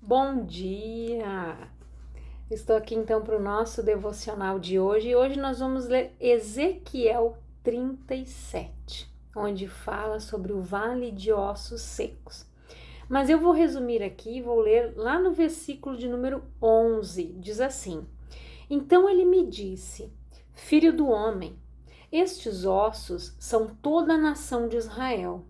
Bom dia! Estou aqui então para o nosso devocional de hoje e hoje nós vamos ler Ezequiel 37, onde fala sobre o vale de ossos secos. Mas eu vou resumir aqui e vou ler lá no versículo de número 11, diz assim: Então ele me disse, filho do homem, estes ossos são toda a nação de Israel.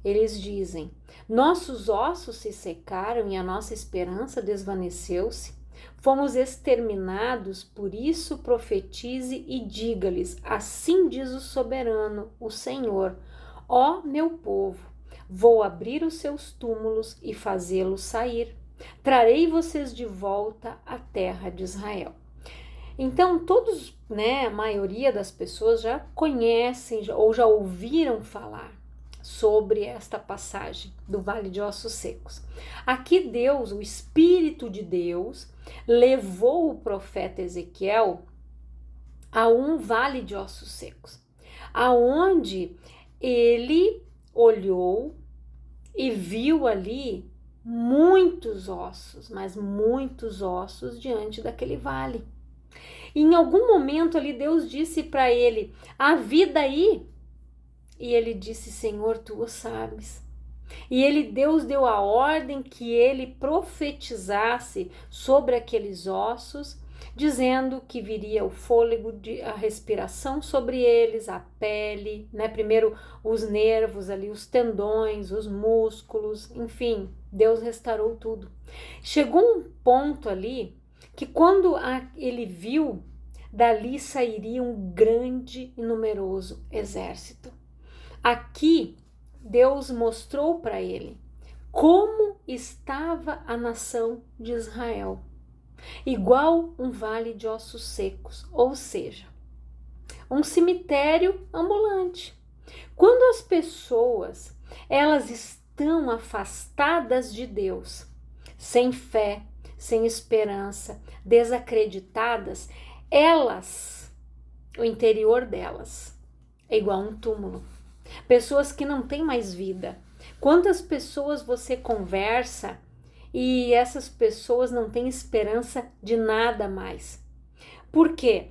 Eles dizem: nossos ossos se secaram e a nossa esperança desvaneceu-se. Fomos exterminados, por isso profetize e diga-lhes: assim diz o soberano, o Senhor: ó meu povo, vou abrir os seus túmulos e fazê-los sair. Trarei vocês de volta à terra de Israel. Então, todos, a maioria das pessoas já conhecem ou já ouviram falar sobre esta passagem do Vale de Ossos Secos. Aqui Deus, o Espírito de Deus, levou o profeta Ezequiel a um vale de ossos secos, aonde ele olhou e viu ali muitos ossos, mas muitos ossos diante daquele vale. E em algum momento ali Deus disse para ele: há vida aí? E ele disse: Senhor, tu o sabes. E Deus deu a ordem que ele profetizasse sobre aqueles ossos, dizendo que viria o fôlego, a respiração sobre eles, a pele, Primeiro os nervos ali, os tendões, os músculos, enfim, Deus restaurou tudo. Chegou um ponto ali que quando ele viu, dali sairia um grande e numeroso exército. Aqui, Deus mostrou para ele como estava a nação de Israel, igual um vale de ossos secos, ou seja, um cemitério ambulante. Quando as pessoas, elas estão afastadas de Deus, sem fé, sem esperança, desacreditadas, o interior delas é igual um túmulo. Pessoas que não têm mais vida. Quantas pessoas você conversa e essas pessoas não têm esperança de nada mais? Por quê?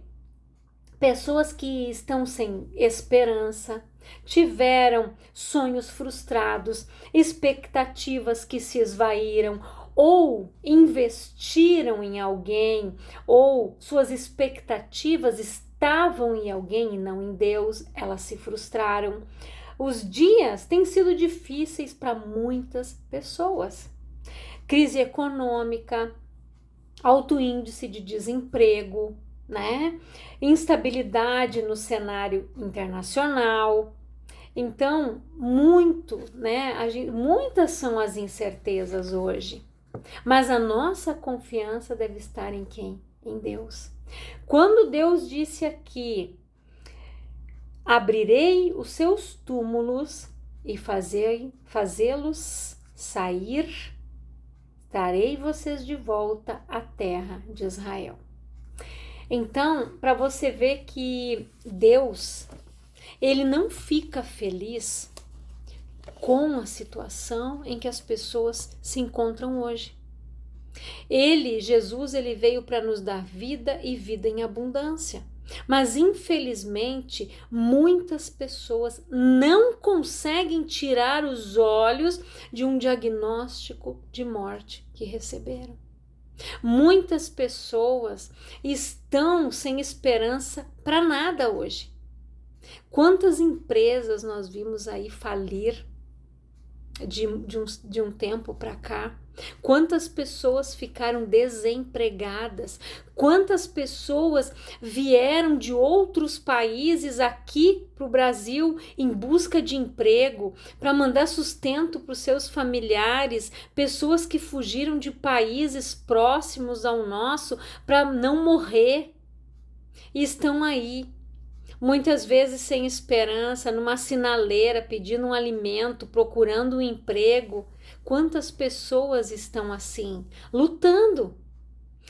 Pessoas que estão sem esperança, tiveram sonhos frustrados, expectativas que se esvaíram, ou investiram em alguém, ou suas expectativas estavam em alguém e não em Deus, elas se frustraram. Os dias têm sido difíceis para muitas pessoas. Crise econômica, alto índice de desemprego, instabilidade no cenário internacional. Então, muitas são as incertezas hoje. Mas a nossa confiança deve estar em quem? Em Deus. Quando Deus disse aqui: abrirei os seus túmulos e fazê-los sair, trarei vocês de volta à terra de Israel. Então, para você ver que Deus, ele não fica feliz com a situação em que as pessoas se encontram hoje. Jesus, ele veio para nos dar vida e vida em abundância. Mas, infelizmente, muitas pessoas não conseguem tirar os olhos de um diagnóstico de morte que receberam. Muitas pessoas estão sem esperança para nada hoje. Quantas empresas nós vimos aí falir de um tempo para cá? Quantas pessoas ficaram desempregadas? Quantas pessoas vieram de outros países aqui para o Brasil em busca de emprego, para mandar sustento para os seus familiares? Pessoas que fugiram de países próximos ao nosso para não morrer e estão aí, muitas vezes sem esperança, numa sinaleira, pedindo um alimento, procurando um emprego. Quantas pessoas estão assim, lutando?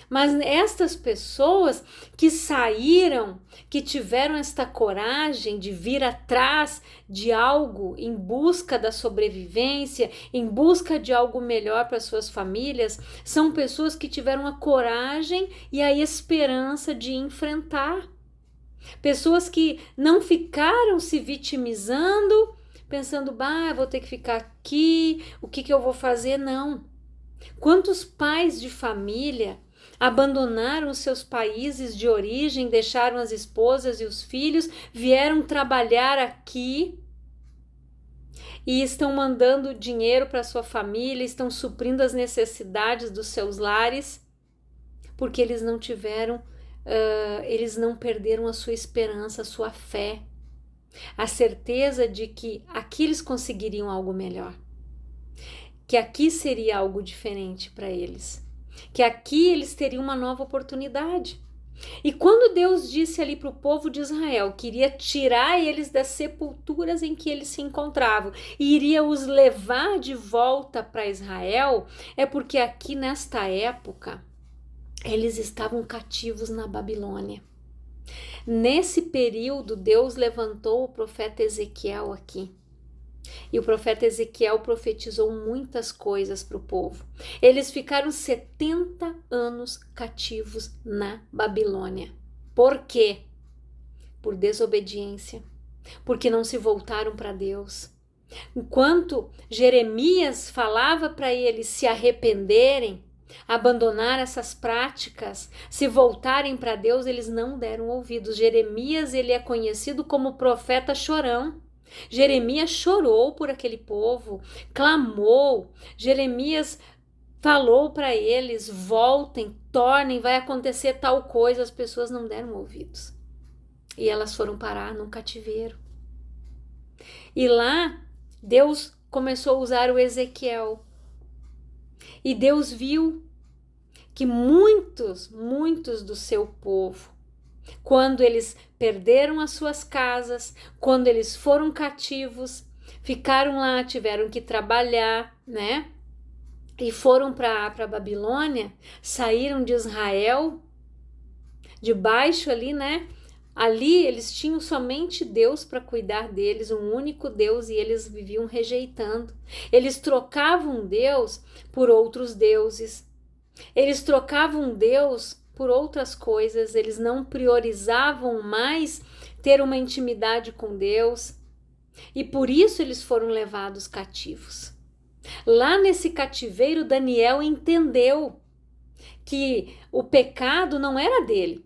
Mas estas pessoas que saíram, que tiveram esta coragem de vir atrás de algo em busca da sobrevivência, em busca de algo melhor para suas famílias, são pessoas que tiveram a coragem e a esperança de enfrentar. Pessoas que não ficaram se vitimizando, pensando, vou ter que ficar aqui, o que eu vou fazer? Não. Quantos pais de família abandonaram os seus países de origem, deixaram as esposas e os filhos, vieram trabalhar aqui e estão mandando dinheiro para sua família, estão suprindo as necessidades dos seus lares, porque eles não tiveram, eles não perderam a sua esperança, a sua fé, a certeza de que aqui eles conseguiriam algo melhor, que aqui seria algo diferente para eles, que aqui eles teriam uma nova oportunidade. E quando Deus disse ali para o povo de Israel que iria tirar eles das sepulturas em que eles se encontravam e iria os levar de volta para Israel, é porque aqui nesta época eles estavam cativos na Babilônia. Nesse período, Deus levantou o profeta Ezequiel aqui. E o profeta Ezequiel profetizou muitas coisas para o povo. Eles ficaram 70 anos cativos na Babilônia. Por quê? Por desobediência. Porque não se voltaram para Deus. Enquanto Jeremias falava para eles se arrependerem, abandonar essas práticas, se voltarem para Deus, eles não deram ouvidos. Jeremias, ele é conhecido como profeta chorão. Jeremias chorou por aquele povo, clamou. Jeremias falou para eles: voltem, tornem, vai acontecer tal coisa. As pessoas não deram ouvidos e elas foram parar num cativeiro. E lá Deus começou a usar o Ezequiel e Deus viu que muitos do seu povo, quando eles perderam as suas casas, quando eles foram cativos, ficaram lá, tiveram que trabalhar, né? E foram para a Babilônia, saíram de Israel, debaixo ali, né? Ali eles tinham somente Deus para cuidar deles, um único Deus, e eles viviam rejeitando. Eles trocavam Deus por outros deuses. Eles trocavam Deus por outras coisas, eles não priorizavam mais ter uma intimidade com Deus, e por isso eles foram levados cativos. Lá nesse cativeiro, Daniel entendeu que o pecado não era dele,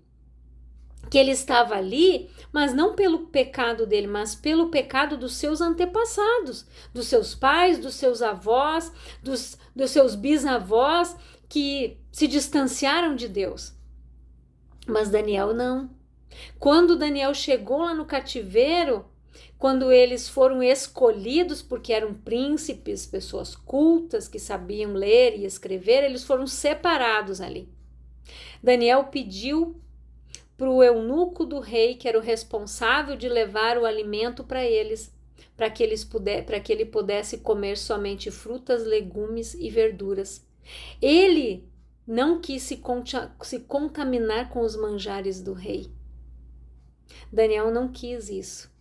que ele estava ali, mas não pelo pecado dele, mas pelo pecado dos seus antepassados, dos seus pais, dos seus avós, dos seus bisavós, que se distanciaram de Deus. Mas Daniel não. Quando Daniel chegou lá no cativeiro, quando eles foram escolhidos porque eram príncipes, pessoas cultas que sabiam ler e escrever, eles foram separados ali. Daniel pediu para o eunuco do rei, que era o responsável de levar o alimento para eles, para que ele pudesse comer somente frutas, legumes e verduras. Ele não quis se contaminar com os manjares do rei. Daniel não quis isso.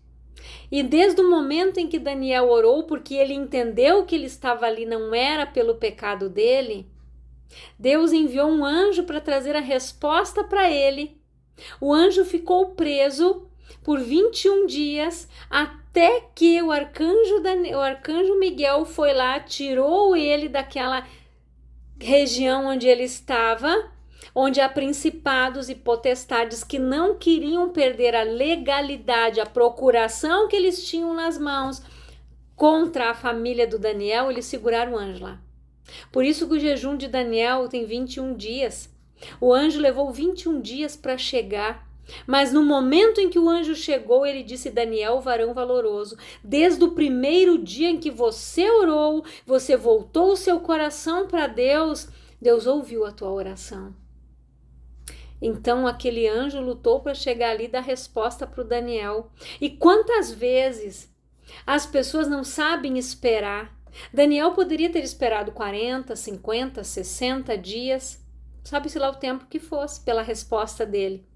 E desde o momento em que Daniel orou, porque ele entendeu que ele estava ali não era pelo pecado dele, Deus enviou um anjo para trazer a resposta para ele. O anjo ficou preso por 21 dias, até que o arcanjo Miguel foi lá, tirou ele daquela região onde ele estava, onde há principados e potestades que não queriam perder a legalidade, a procuração que eles tinham nas mãos contra a família do Daniel. Eles seguraram o anjo lá. Por isso que o jejum de Daniel tem 21 dias. O anjo levou 21 dias para chegar. Mas no momento em que o anjo chegou, ele disse: Daniel, varão valoroso, desde o primeiro dia em que você orou, você voltou o seu coração para Deus, Deus ouviu a tua oração. Então aquele anjo lutou para chegar ali e dar resposta para o Daniel. E quantas vezes as pessoas não sabem esperar? Daniel poderia ter esperado 40, 50, 60 dias, sabe-se lá o tempo que fosse, pela resposta dele.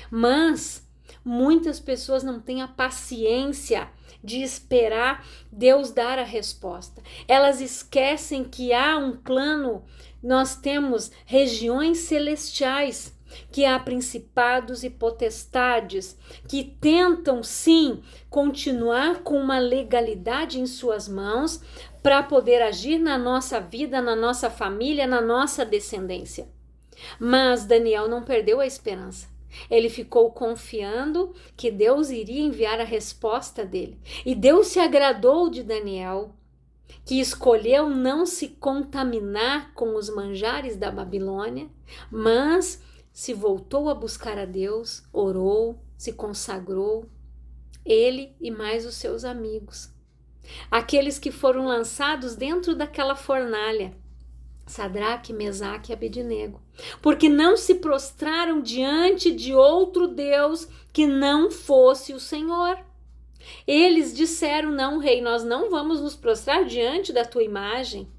Mas muitas pessoas não têm a paciência de esperar Deus dar a resposta. Elas esquecem que há um plano, nós temos regiões celestiais, que há principados e potestades que tentam sim continuar com uma legalidade em suas mãos para poder agir na nossa vida, na nossa família, na nossa descendência. Mas Daniel não perdeu a esperança. Ele ficou confiando que Deus iria enviar a resposta dele. E Deus se agradou de Daniel, que escolheu não se contaminar com os manjares da Babilônia, mas se voltou a buscar a Deus, orou, se consagrou, ele e mais os seus amigos. Aqueles que foram lançados dentro daquela fornalha, Sadraque, Mesaque e Abednego, porque não se prostraram diante de outro Deus que não fosse o Senhor. Eles disseram: não, rei, nós não vamos nos prostrar diante da tua imagem.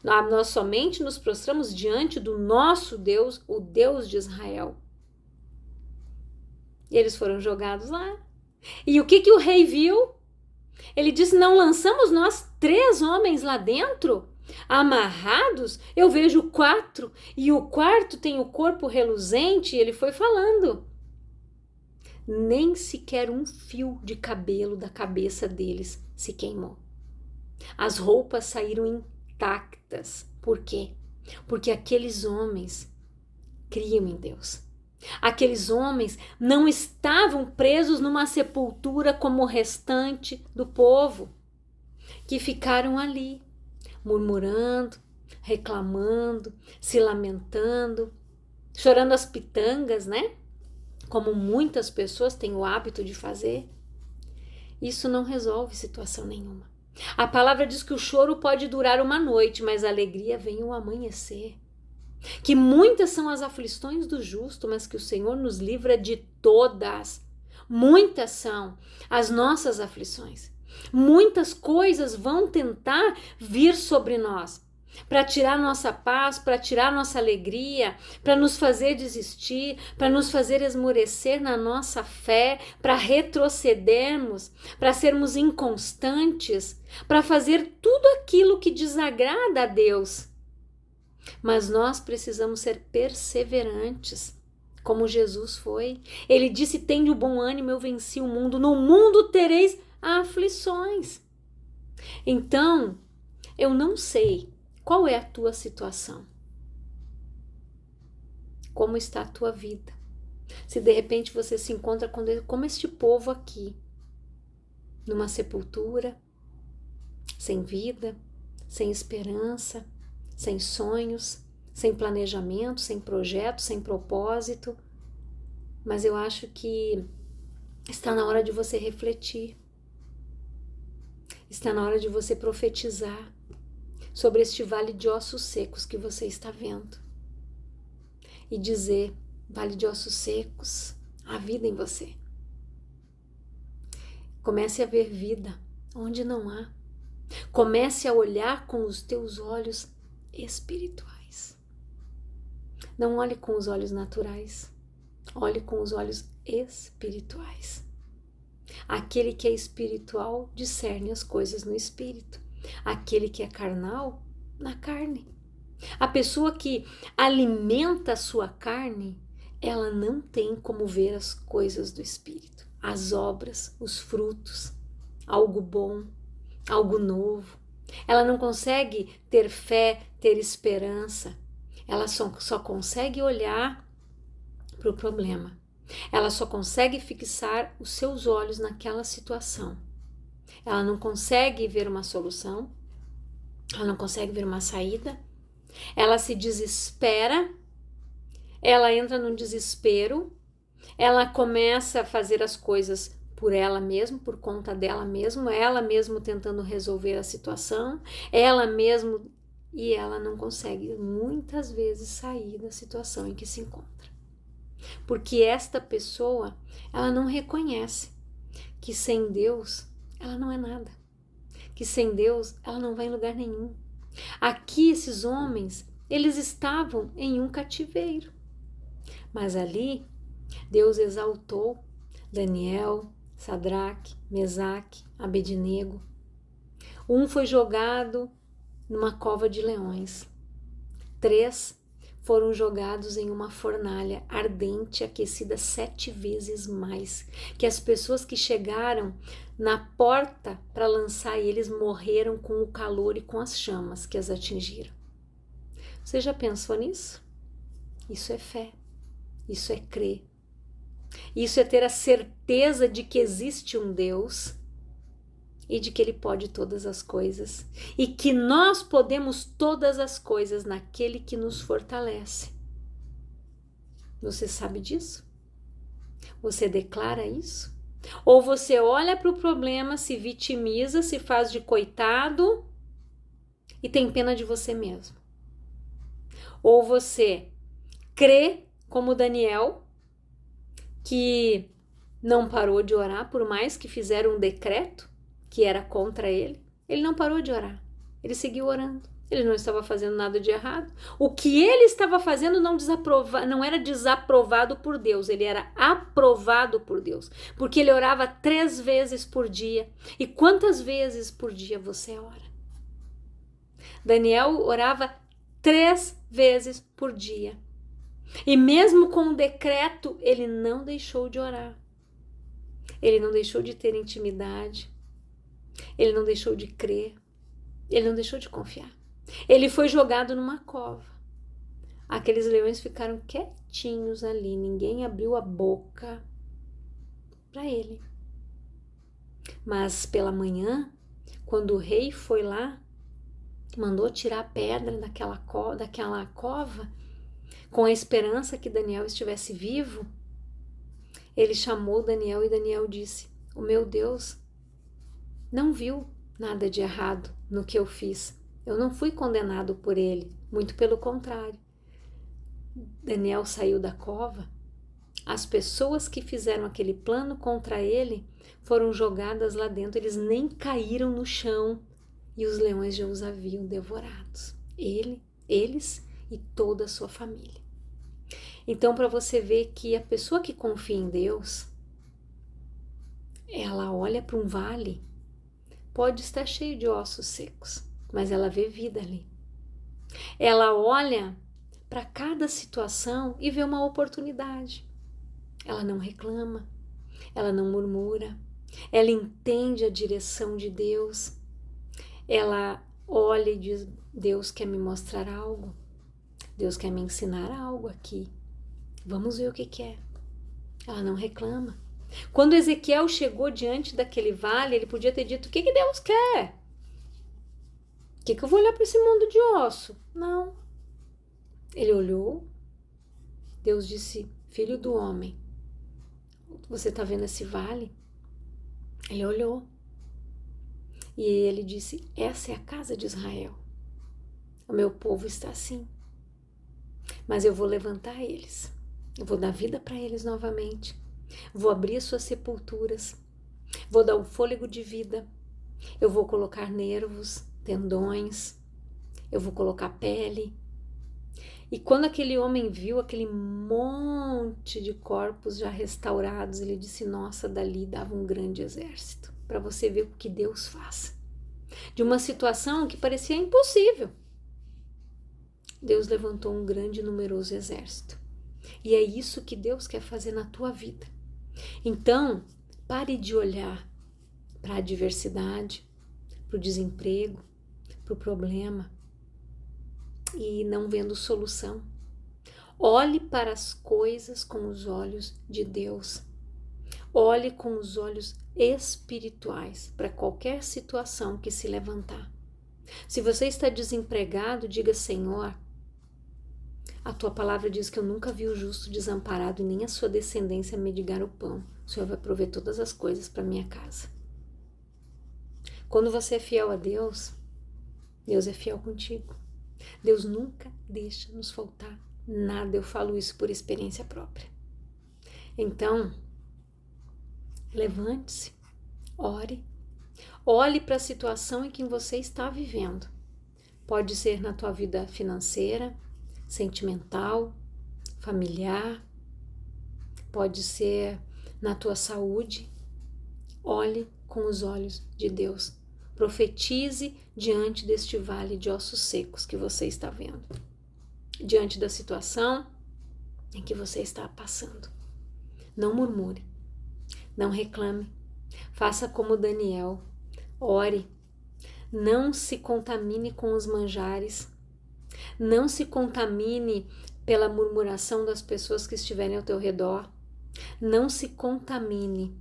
Nós somente nos prostramos diante do nosso Deus, o Deus de Israel. E eles foram jogados lá. E o que o rei viu? Ele disse: não lançamos nós 3 homens lá dentro? Amarrados? Eu vejo 4, e o quarto tem o corpo reluzente. E ele foi falando. Nem sequer um fio de cabelo da cabeça deles se queimou. As roupas saíram intactas. Por quê? Porque aqueles homens criam em Deus. Aqueles homens não estavam presos numa sepultura como o restante do povo, que ficaram ali, murmurando, reclamando, se lamentando, chorando as pitangas, né? Como muitas pessoas têm o hábito de fazer. Isso não resolve situação nenhuma. A palavra diz que o choro pode durar uma noite, mas a alegria vem ao amanhecer. Que muitas são as aflições do justo, mas que o Senhor nos livra de todas. Muitas são as nossas aflições. Muitas coisas vão tentar vir sobre nós para tirar nossa paz, para tirar nossa alegria, para nos fazer desistir, para nos fazer esmorecer na nossa fé, para retrocedermos, para sermos inconstantes, para fazer tudo aquilo que desagrada a Deus. Mas nós precisamos ser perseverantes, como Jesus foi. Ele disse: tende o bom ânimo, eu venci o mundo. No mundo tereis aflições. Então, eu não sei qual é a tua situação. Como está a tua vida? Se de repente você se encontra como este povo aqui, numa sepultura, sem vida, sem esperança, sem sonhos, sem planejamento, sem projeto, sem propósito. Mas eu acho que está na hora de você refletir. Está na hora de você profetizar sobre este vale de ossos secos que você está vendo. E dizer: vale de ossos secos, há vida em você. Comece a ver vida onde não há. Comece a olhar com os teus olhos espirituais. Não olhe com os olhos naturais. Olhe com os olhos espirituais. Aquele que é espiritual discerne as coisas no espírito. Aquele que é carnal, na carne. A pessoa que alimenta a sua carne, ela não tem como ver as coisas do espírito, as obras, os frutos, algo bom, algo novo. Ela não consegue ter fé, ter esperança. Ela só consegue olhar para o problema. Ela só consegue fixar os seus olhos naquela situação. Ela não consegue ver uma solução. Ela não consegue ver uma saída. Ela se desespera. Ela entra num desespero. Ela começa a fazer as coisas por ela mesma, por conta dela mesma, ela mesma tentando resolver a situação, ela mesma, e ela não consegue muitas vezes sair da situação em que se encontra. Porque esta pessoa, ela não reconhece que sem Deus ela não é nada, que sem Deus ela não vai em lugar nenhum. Aqui esses homens Eles estavam em um cativeiro. Mas ali, Deus exaltou Daniel, Sadraque, Mesaque, Abednego. Um foi jogado numa cova de leões. 3 foram jogados em uma fornalha ardente, aquecida 7 vezes mais, que as pessoas que chegaram na porta para lançar eles morreram com o calor e com as chamas que as atingiram. Você já pensou nisso? Isso é fé, isso é crer, isso é ter a certeza de que existe um Deus e de que Ele pode todas as coisas e que nós podemos todas as coisas naquele que nos fortalece. Você sabe disso? Você declara isso? Ou você olha para o problema, se vitimiza, se faz de coitado e tem pena de você mesmo? Ou você crê como Daniel, que não parou de orar, por mais que fizeram um decreto que era contra ele, ele não parou de orar, ele seguiu orando, ele não estava fazendo nada de errado. O que ele estava fazendo não era desaprovado por Deus, ele era aprovado por Deus, porque ele orava 3 vezes por dia. E quantas vezes por dia você ora? Daniel orava 3 vezes por dia. E mesmo com o decreto, ele não deixou de orar. Ele não deixou de ter intimidade. Ele não deixou de crer. Ele não deixou de confiar. Ele foi jogado numa cova. Aqueles leões ficaram quietinhos ali. Ninguém abriu a boca para ele. Mas pela manhã, quando o rei foi lá, mandou tirar a pedra daquela cova, com a esperança que Daniel estivesse vivo, ele chamou Daniel e Daniel disse: o meu Deus não viu nada de errado no que eu fiz. Eu não fui condenado por ele, muito pelo contrário. Daniel saiu da cova, as pessoas que fizeram aquele plano contra ele foram jogadas lá dentro, eles nem caíram no chão e os leões já os haviam devorados. Eles e toda a sua família. Então, para você ver que a pessoa que confia em Deus, ela olha para um vale, pode estar cheio de ossos secos, mas ela vê vida ali. Ela olha para cada situação e vê uma oportunidade. Ela não reclama, ela não murmura, ela entende a direção de Deus. Ela olha e diz: Deus quer me mostrar algo, Deus quer me ensinar algo aqui. Vamos ver o que é. Ela não reclama. Quando Ezequiel chegou diante daquele vale, ele podia ter dito: o que Deus quer? O que eu vou olhar para esse mundo de osso? Não. Ele olhou. Deus disse: filho do homem, você está vendo esse vale? Ele olhou. E ele disse: essa é a casa de Israel. O meu povo está assim. Mas eu vou levantar eles. Eu vou dar vida para eles novamente. Vou abrir suas sepulturas. Vou dar um fôlego de vida. Eu vou colocar nervos, tendões. Eu vou colocar pele. E quando aquele homem viu aquele monte de corpos já restaurados, ele disse: nossa, dali dava um grande exército. Para você ver o que Deus faz. De uma situação que parecia impossível, Deus levantou um grande e numeroso exército. E é isso que Deus quer fazer na tua vida. Então, pare de olhar para a adversidade, para o desemprego, para o problema e não vendo solução. Olhe para as coisas com os olhos de Deus. Olhe com os olhos espirituais para qualquer situação que se levantar. Se você está desempregado, diga: Senhor, a tua palavra diz que eu nunca vi o justo desamparado e nem a sua descendência mendigar o pão. O Senhor vai prover todas as coisas para minha casa. Quando você é fiel a Deus, Deus é fiel contigo. Deus nunca deixa nos faltar nada. Eu falo isso por experiência própria. Então, levante-se, ore, olhe para a situação em que você está vivendo. Pode ser na tua vida financeira, sentimental, familiar, pode ser na tua saúde. Olhe com os olhos de Deus. Profetize diante deste vale de ossos secos que você está vendo, diante da situação em que você está passando. Não murmure, não reclame, faça como Daniel, ore, não se contamine com os manjares, não se contamine pela murmuração das pessoas que estiverem ao teu redor, não se contamine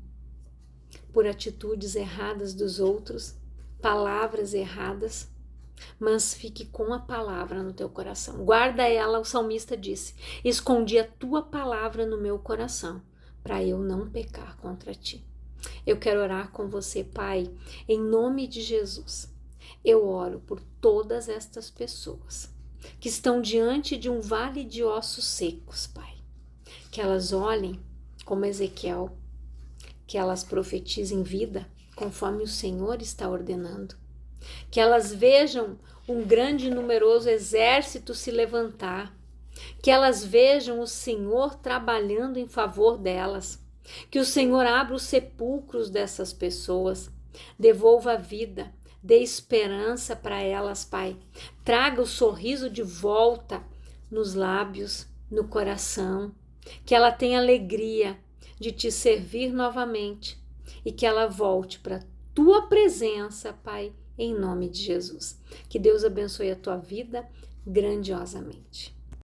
por atitudes erradas dos outros, palavras erradas, mas fique com a palavra no teu coração. Guarda ela, o salmista disse, escondi a tua palavra no meu coração, para eu não pecar contra ti. Eu quero orar com você, Pai, em nome de Jesus. Eu oro por todas estas pessoas que estão diante de um vale de ossos secos, Pai. Que elas olhem como Ezequiel, que elas profetizem vida, conforme o Senhor está ordenando. Que elas vejam um grande e numeroso exército se levantar. Que elas vejam o Senhor trabalhando em favor delas. Que o Senhor abra os sepulcros dessas pessoas, devolva a vida, dê esperança para elas, Pai. Traga o sorriso de volta nos lábios, no coração. Que ela tenha alegria de te servir novamente e que ela volte para a tua presença, Pai, em nome de Jesus. Que Deus abençoe a tua vida grandiosamente.